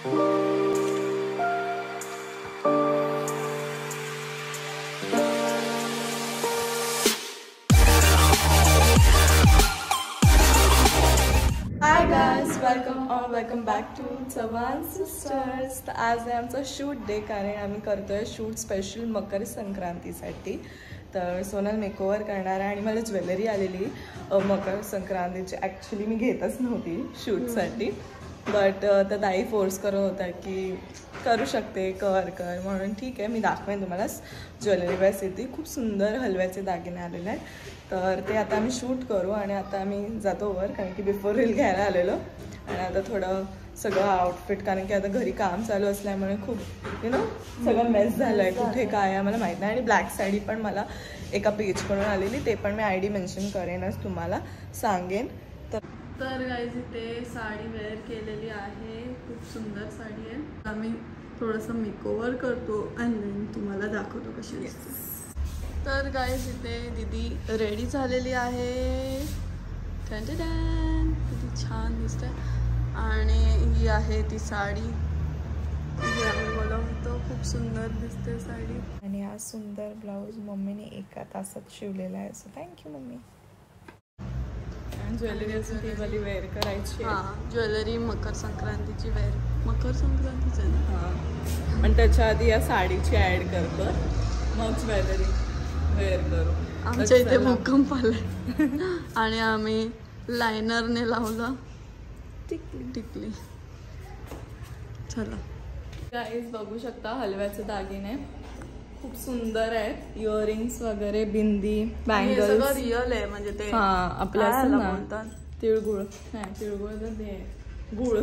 High guys, welcome back to Chavan sisters. तर आज आहे आमचा शूट डे, कारण आम्ही करतोय शूट स्पेशल मकर संक्रांतीसाठी. तर सोनल मेकओव्हर करणार आहे आणि मला ज्वेलरी आलेली मकर संक्रांतीची. ॲक्च्युली मी घेतच नव्हती शूटसाठी, बट तर ताई फोर्स करत होता की करू शकते, कर म्हणून ठीक आहे, मी दाखवेन तुम्हाला ज्वेलरी वाईज येते. खूप सुंदर हलव्याचे दागिने आलेले आहेत. तर ते आता आम्ही शूट करू आणि आता आम्ही जातो वर, कारण की बिफोर रील घ्यायला आलेलो. आणि आता थोडं सगळं आउटफिट, कारण की आता घरी काम चालू असल्यामुळे खूप सगळं मेस झालं आहे. कुठे काय आहे मला माहीत नाही. आणि ब्लॅक साडी पण मला एका पेजकडून आलेली, ते पण मी ID मेन्शन करेनच, तुम्हाला सांगेन. तर गाईज इथे साडी वेअर केलेली आहे, खूप सुंदर साडी आहे. आम्ही थोडंसं मेकओव्हर करतो आणि तुम्हाला दाखवतो कशी दिसते. तर गाईज इथे दीदी रेडी झालेली आहे. किती छान दिसते. आणि ही आहे ती साडी, जी आम्ही बोलवतो. खूप सुंदर दिसते साडी. आणि हा सुंदर ब्लाऊज मम्मीने एका तासात शिवलेला आहे. So thank you mummy. ज्वेलरी अजून ती वाली वेअर करायची. हां, ज्वेलरी मकर संक्रांतीची वेअर. मकर संक्रांतीच आहे ना. हां, पण त्याच्या आधी या साडीची ॲड करतो, मग ज्वेलरी वेअर करू. आमच्या इथे भूकंप आलाय आणि आम्ही लायनरने लावलं टिकली. चला गाईज, बघू शकता हलव्याचे दागिने खूप सुंदर आहेत. इयरिंग्स वगैरे, बिंदी, बँगल्स, सगळं रिअल आहे. म्हणजे ते आपल्या बोलतात तिळगुळ. नाही, तिळगुळ तर ते गुळ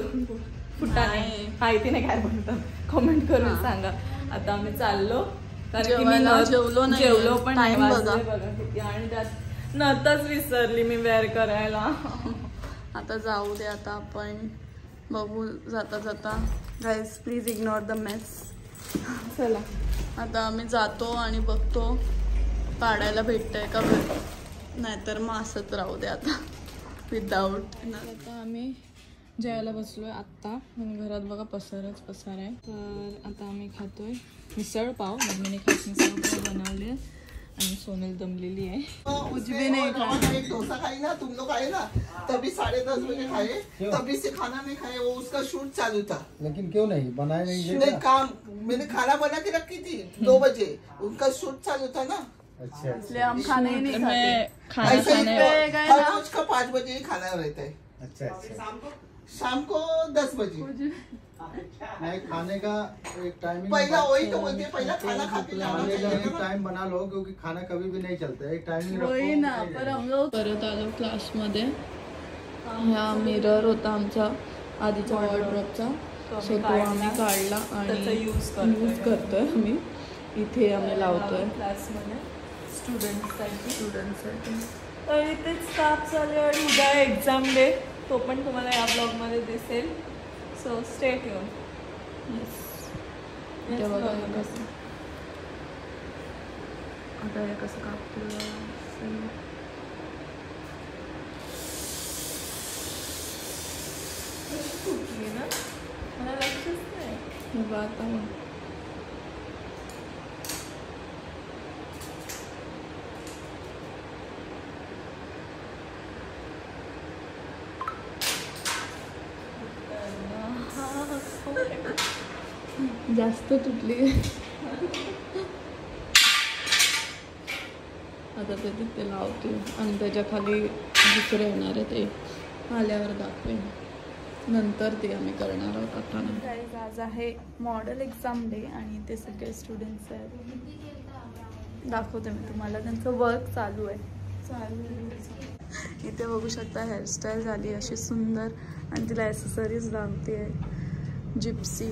फुटाणे, माहिती नाही काय बोलतात, कमेंट करून सांगा. आता आम्ही चाललो, कारण की जेवलो पण नाही. बघा किती. आणि त्यात नतच विसरली मी वेअर करायला. आता जाऊ दे, आता आपण बघू जाता जाता. Guys please ignore the mess. चला आता आम्ही जातो आणि बघतो काढायला भेटतंय का नाहीतर मग असंच राहू दे आता विदाऊट. आता आम्ही जेवायला बसलोय आत्ता. घरात बघा पसार आहे. तर आता आम्ही खातोय मिसळ पाव. मम्मीने खास मिसळ पाव बनवले आणि सोनल दमलेली आहे. कुछ भी नहीं खाया. एक डोसा खाई ना तुम लोग, आए ना तभी 10:30 बजे खाए, तभी से खाना नहीं खाए. वो उसका शूट चालू था. लेकिन क्यों नहीं बनाया? नहीं काम, मैंने खाना बना के रखी थी 2 बजे, उनका शूट चालू था ना. अच्छा, इसलिए हम खाना ही नहीं खाते. हर रोज का 5 बजे ही खाना रहता है. अच्छा. शाम को 10 बजे. नहीं, खाने का एक टाइमिंग पहिला वही तो बोलते, पहिला खाना खाते खाने का एक टाइम बना लो, क्योंकि खाना कभी भी नहीं चलता है. एक टाइमिंग वही ना. पर हम लोग परत आलो क्लासमध्ये. हा मिरर होता आमचा आधीचा वॉर्डरोबचा, सो तो आम्ही काढला आणि यूज करतोय आम्ही. इथे आम्ही लावतोय क्लासमध्ये स्टुडंटसाठी. तर इथेच स्टाफ चालू आणि उद्या एक्झाम डे, तो पण तुम्हाला या ब्लॉगमध्ये दिसेल. So stay tune. आता हे कसं कापतो ना, मला लक्षच नाही. आता जास्त तुटली. आता ते तिथे लावते आणि त्याच्या खाली दुसरे येणार आहे, ते आल्यावर दाखवेन. नंतर ते आम्ही करणार आहोत. आता नाही. आज आहे मॉडेल एक्झाम डे आणि ते सगळे स्टुडंट्स आहेत. दाखवते मी तुम्हाला, त्यांचं वर्क चालू आहे. इथे बघू शकता हेअरस्टाईल झाली अशी सुंदर आणि तिला ॲसेसरीज लावते आहे जिप्सी.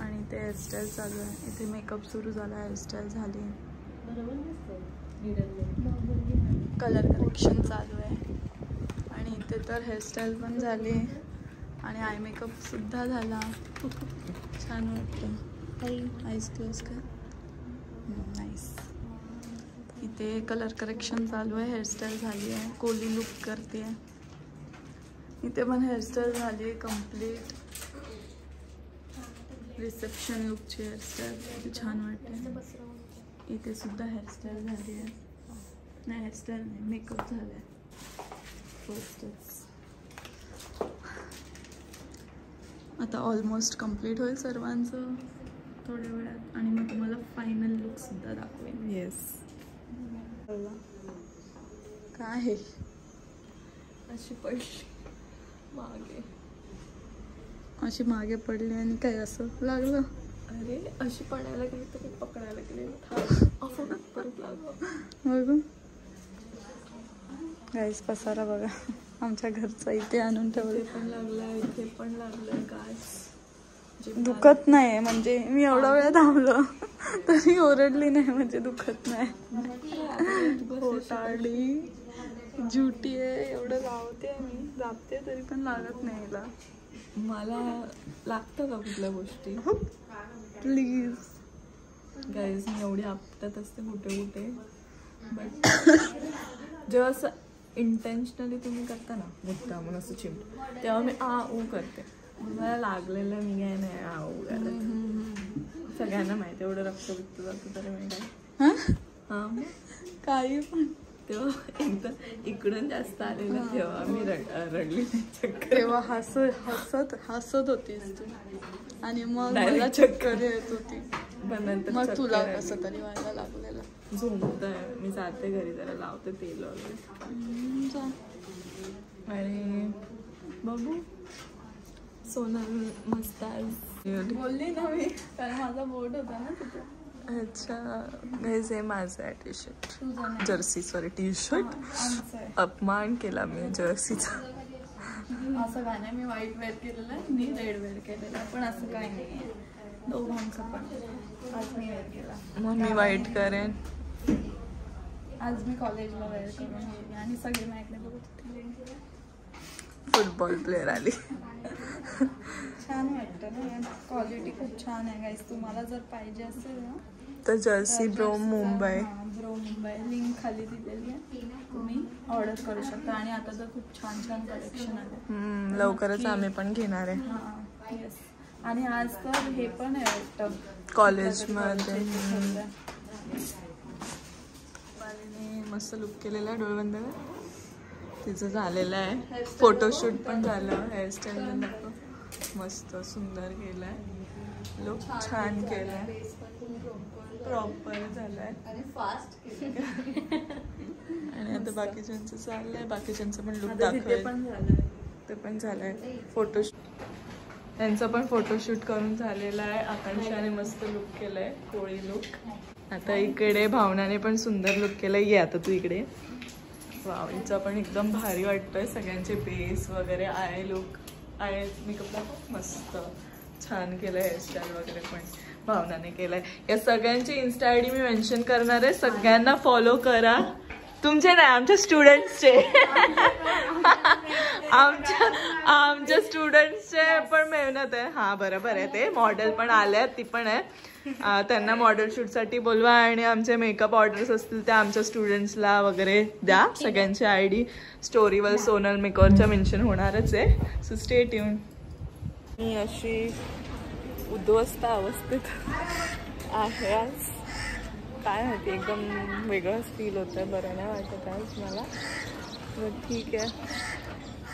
आणि ते हेअरस्टाईल चालू आहे. इथे मेकअप सुरू झाला, हेअरस्टाईल झाली, कलर करेक्शन चालू आहे. आणि इथे तर हेअरस्टाईल पण झाली आणि आय मेकअप सुद्धा झाला. छान वाटतं. आईज क्लोज कर. नाईस. इथे कलर करेक्शन चालू आहे, हेअरस्टाईल झाली आहे, कोली लुक करते आहे. इथे पण हेअरस्टाईल झाली आहे कम्प्लीट. रिसेप्शन लुकची हेअरस्टाईल किती छान वाटते. इथे सुद्धा हेअरस्टाईल झाली आहे. नाही हेअरस्टाईल नाही, मेकअप झाला आहे फर्स्टच. आता ऑलमोस्ट कम्प्लीट होईल सर्वांचं थोड्या वेळात आणि मग तुम्हाला फायनल लुक सुद्धा दाखवेन. येस काय आहे अशी पैसे मागे अशी मागे पडली आणि काय असं लागलं. अरे अशी पडायला गेली तर पकडायला गेली अफोनात परत लागलं. बघू गाईस पसारा बघा आमच्या घरचा इथे आणून ठेवले. पण लागलं इथे पण लागलं गाईस. दुखत नाही म्हणजे मी एवढा वेळ थांबलो तरी ओरडली नाही म्हणजे दुखत नाही. टाळली जुटी आहे एवढं लावते मी जाते तरी पण लागत नाही. हिला मला लागतं का कुठल्या गोष्टी प्लीज गाईज. मी एवढी आपटत असते कुठे कुठे बट जेव्हा असं इंटेन्शनली तुम्ही करता ना मुद्दा म्हणून असं चिमट तेव्हा मी ऊ करते. मला लागलेलं मी काय नाही ऊ करत. सगळ्यांना माहिती एवढं रक्तबिक्त जातं तरी मी काय हां काही पण तेव्हा एकदा इकडून जास्त आलेलं तेव्हा मी रडली तेव्हा हसत होतीस तू आणि मग मला चक्कर येत होती. मग तुला कसं तरी व्हायला लागलेलं. झोमतंय मी जाते घरी जरा लावते तेल वगैरे आणि बघू. सोनल मस्त बोलली ना मी कारण माझा बोर्ड होता ना तिथे. अच्छा गाईज हे माझं आहे T shirt Jersey sorry T shirt. अपमान केला मी जर्सीचा. असं काय नाही मी व्हाईट वेअर केलेलं आहे मी रेड वेअर केलेलं पण असं काय नाही आहे दोघांचं पण. आज मी वेअर केला मग मी व्हाईट करेन. आज मी कॉलेजला वेअर करून गेली आणि सगळे माझ्याकडे बघत होते. फुटबॉल प्लेअर आली. छान वाटतं ना क्वालिटी खूप छान आहे गाईस. तुम्हाला जर पाहिजे असेल ना तर जर्सी ब्रो मुंबई लिंक खाली दिलेली आहे तुम्ही ऑर्डर करू शकता. आणि आता तर खूप छान छान कलेक्शन आले लवकरच आम्ही पण घेणार आहे. हां येस आणि आज तर हे पण आहे वाटतं कॉलेजमध्ये. मस्त लुक केलेला आहे डोळे बंद तिचं झालेलं आहे. फोटोशूट पण झालं हेअरस्टाईल पण मस्त सुंदर केलाय लुक छान केलाय प्रॉपर झालाय आणि आता बाकीच्यांचं चाललंय. बाकीच्यांचं पण लुक दाखवलं ते पण झालंय. फोटोशूट त्यांचं पण फोटोशूट करून झालेलं आहे. आकांक्षाने मस्त लुक केलंय कोळी लुक. आता इकडे भावनाने पण सुंदर लुक केलंय. ये आता तू इकडे. वाव हिचा पण एकदम भारी वाटतोय. सगळ्यांचे बेस वगैरे आय लुक आय मेकअप दाखव मस्त छान केलं. हेअरस्टाईल वगैरे पण भावनाने केलंय. या सगळ्यांची इन्स्टा आयडी मी मेन्शन करणार आहे. सगळ्यांना फॉलो करा. तुमचे नाही आमच्या स्टुडंट्सचे आमच्या स्टुडंट्सचे पण मेहनत आहे. हा बरोबर आहे. ते मॉडेल पण आले आहेत ती पण आहे. त्यांना मॉडेल शूटसाठी बोलवा आणि आमचे मेकअप ऑर्डर्स असतील त्या आमच्या स्टुडंट्सला वगैरे द्या. सगळ्यांची आयडी स्टोरीवर सोनल मेकअपच्या मेन्शन होणारच आहे. So stay tune. मी अशी उद्ध्वस्त अवस्थेत आहे आज. काय माहिती एकदम वेगळंच फील होतं. बरं नाही वाटत आज मला. ठीक आहे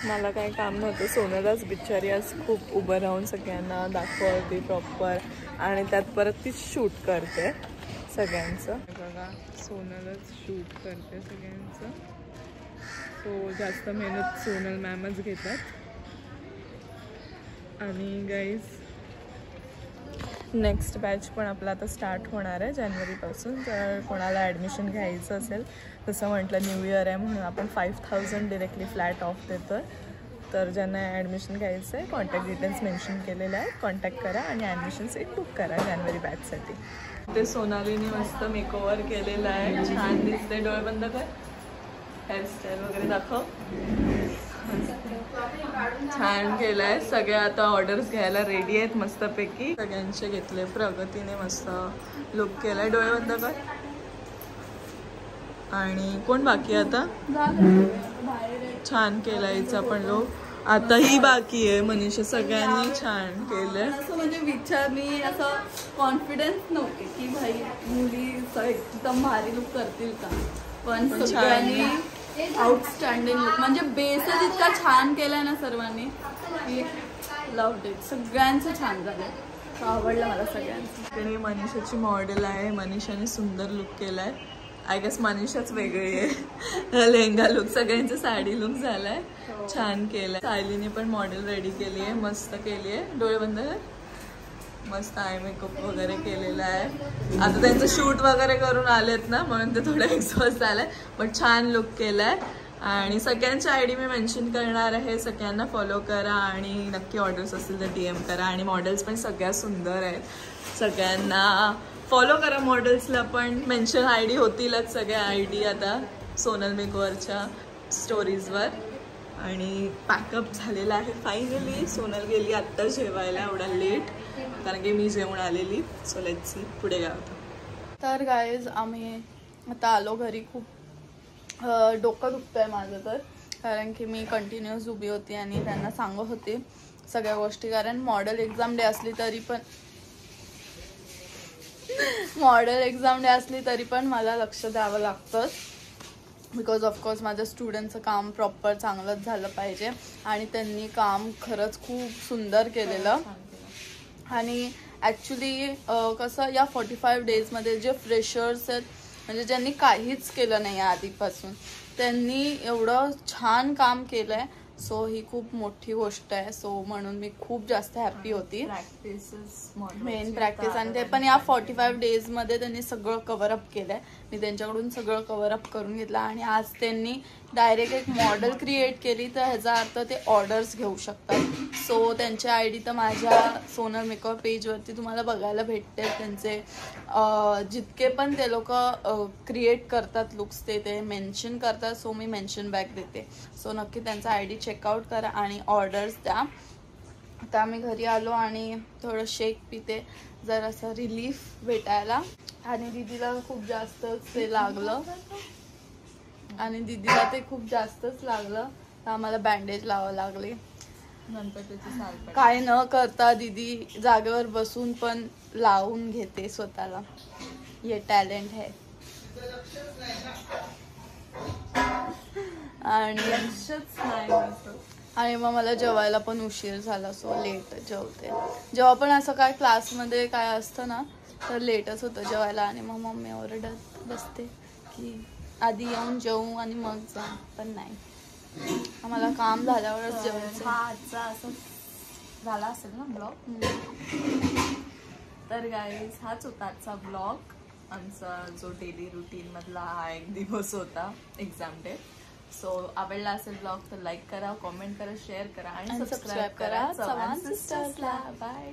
मला काही काम नव्हतं. सोनलच बिचारी आज खूप उभं राहून सगळ्यांना दाखवते प्रॉपर आणि त्यात परत ती शूट करते सगळ्यांचं. बघा सोनलच शूट करते सगळ्यांचं. सो जास्त मेहनत सोनल मॅमच घेतात. आणि गाईज नेक्स्ट बॅच पण आपला आता स्टार्ट होणार आहे जानेवारीपासून. जर कोणाला ॲडमिशन घ्यायचं असेल जसं म्हटलं न्यू इयर आहे म्हणून आपण 5000 डिरेक्टली फ्लॅट ऑफ देतो. तर ज्यांना ॲडमिशन घ्यायचं आहे कॉन्टॅक्ट डिटेल्स मेन्शन केलेले आहेत. कॉन्टॅक्ट करा आणि ॲडमिशन सीट बुक करा जानेवारी बॅचसाठी. ते सोनालीने मस्त मेकओव्हर केलेलं आहे. छान दिसते. डोळे बंद कर. हेअरस्टाईल वगैरे दाखव. छान केलंय. सगळे आता ऑर्डर्स घ्यायला रेडी आहेत मस्तपैकी. सगळ्यांचे घेतले. प्रगतीने मस्त लुक केलाय. डोळे बंद कर. आणि कोण बाकी आता छान केलाय हिचा पण लुक. आता ही बाकी आहे मनीषा. सगळ्यांनी छान केलंय. असं म्हणजे विचार मी असं कॉन्फिडन्स नव्हते की भाई मुली एकदम भारी लुक करतील का, पण सगळ्यांनी आउटस्टँडिंग लुक म्हणजे बेसच इतका छान केलाय ना सर्वांनी की लव्ड इट. सगळ्यांचं छान झालंय, आवडलं मला सगळ्यांचं. आणि मनीषाची मॉडेल आहे. मनीषाने सुंदर लुक केलाय. आय गेस मनीषाच वेगळी आहे. लेहंगा लुक, सगळ्यांचं साडी लुक झालाय, छान केलंय. सायलीने पण मॉडेल रेडी केली आहे, मस्त केली आहे. डोळे बंद कर. मस्त आय मेकअप वगैरे केलेला आहे. आता त्यांचं शूट वगैरे करून आलेत ना, म्हणून ते थोडं एक्सॉस्ट झालंय, पण छान लुक केलाय. आणि सगळ्यांची आयडी मी मेन्शन करणार आहे. सगळ्यांना फॉलो करा आणि नक्की ऑर्डर्स असतील तर DM करा. आणि मॉडेल्स पण सगळ्या सुंदर आहेत. सगळ्यांना फॉलो करा. मॉडेल्सला पण मेन्शन आयडी होतीलच सगळ्या आयडी आता सोनल मेकओव्हरच्या स्टोरीजवर. आणि पॅकअप झालेला आहे फायनली. सोनल गेली आत्ता जेवायला एवढा लेट, कारण की मी जेवण आलेली. सो लेट्स सी पुढे काय होतं. तर गाईज आम्ही आता आलो घरी. खूप डोकं दुखतंय माझं तर, कारण की मी कंटिन्युअस उभी होती आणि त्यांना सांगत होते सगळ्या गोष्टी. कारण मॉडेल एक्झाम डे असली तरी पण मला लक्ष द्यावं लागतं. बिकॉज ऑफकोर्स माझ्या स्टुडंटचं काम प्रॉपर चांगलंच झालं पाहिजे. आणि त्यांनी काम खरंच खूप सुंदर केलेलं. आणि ॲक्च्युली कसं या 45 डेजमध्ये जे फ्रेशर्स आहेत, म्हणजे ज्यांनी काहीच केलं नाही आधीपासून, त्यांनी एवढं छान काम केलं आहे. सो ही खूप मोठी गोष्ट आहे. सो म्हणून मी खूप जास्त हॅप्पी होती. मेन प्रॅक्टिस आणि ते पण या 45 डेजमध्ये त्यांनी सगळं कव्हरअप केलं आहे. मी त्यांच्याकडून सगळं कव्हरअप करून घेतलं. आणि आज त्यांनी डायरेक्ट एक मॉडेल क्रिएट केली, तर ह्याचा अर्थ ते ऑर्डर्स घेऊ शकतात. सो त्यांची आयडी तर माझ्या सोनल मेकअप पेजवरती तुम्हाला बघायला भेटते. त्यांचे जितके पण ते लोक क्रिएट करतात लुक्स ते मेन्शन करतात. सो मी मेन्शन बॅक देते. सो नक्की त्यांचा आयडी चेकआउट करा आणि ऑर्डर्स द्या. आता आम्ही घरी आलो आणि थोडं शेक पिते, जरासं रिलीफ भेटायला. आणि दीदीला खूप जास्तच ते लागलं तर आम्हाला बँडेज लावावं लागले. नंतर त्याची काय न करता दीदी जागेवर बसून पण लावून घेते स्वतःला. ये टॅलेंट है. आणि मग मला जेवायला पण उशीर झाला. सो लेट जेवते. जेव्हा पण असं काय क्लासमध्ये काय असतं ना, तर लेटच होतं जेवायला. आणि मग मम्मी ओरडत बसते की आधी येऊन जेवू आणि मग जा. पण नाही, आम्हाला काम झाल्यावरच जेवायचं. आजचा असं झाला असेल ना ब्लॉग. तर गाईज हाच होता आजचा ब्लॉग. आमचा जो डेली रुटीन मधला हा एक दिवस होता एक्झाम डे. सो आवडला असेल ब्लॉग तर लाईक करा, कॉमेंट करा, शेअर करा आणि सबस्क्राईब करा चव्हाण सिस्टर्सला. बाय.